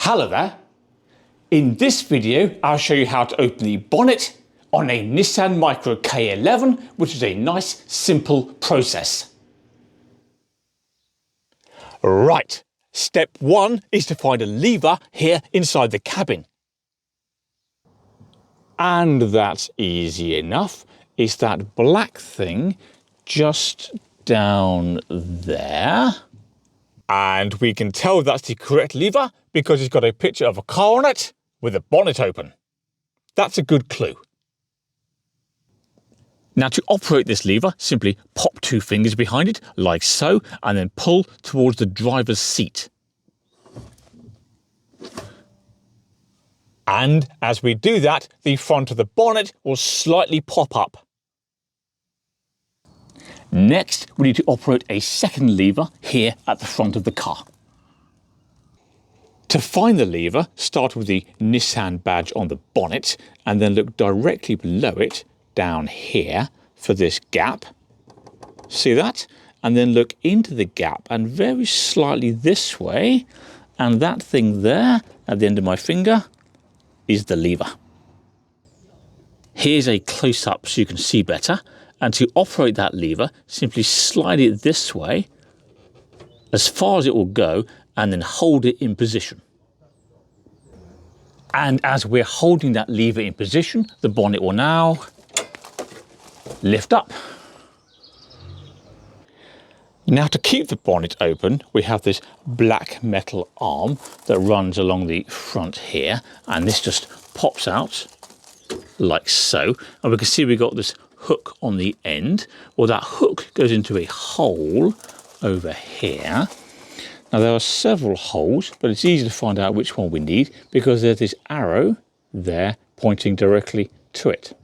Hello there. In this video, I'll show you how to open the bonnet on a Nissan Micra K11, which is a nice, simple process. Right, step one is to find a lever here inside the cabin. And that's easy enough. It's that black thing just down there. And we can tell that's the correct lever because it's got a picture of a car on it with the bonnet open. That's a good clue. Now to operate this lever, simply pop 2 fingers behind it, like so, and then pull towards the driver's seat. And as we do that, the front of the bonnet will slightly pop up. Next, we need to operate a second lever here at the front of the car. To find the lever, start with the Nissan badge on the bonnet and then look directly below it down here for this gap. See that? And then look into the gap and very slightly this way, and that thing there at the end of my finger is the lever. Here's a close-up so you can see better. And to operate that lever, simply slide it this way, as far as it will go, and then hold it in position. And as we're holding that lever in position, the bonnet will now lift up. Now to keep the bonnet open, we have this black metal arm that runs along the front here, and this just pops out like so. And we can see we've got this hook on the end. Well, that hook goes into a hole over here. Now there are several holes, but it's easy to find out which one we need because there's this arrow there pointing directly to it.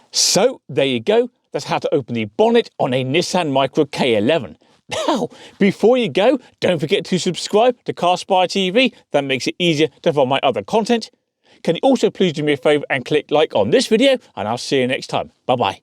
So there you go. That's how to open the bonnet on a Nissan Micra K11. Now, before you go, don't forget to subscribe to CarSpyTV. That makes it easier to find my other content. Can you also please do me a favour and click like on this video, and I'll see you next time. Bye-bye.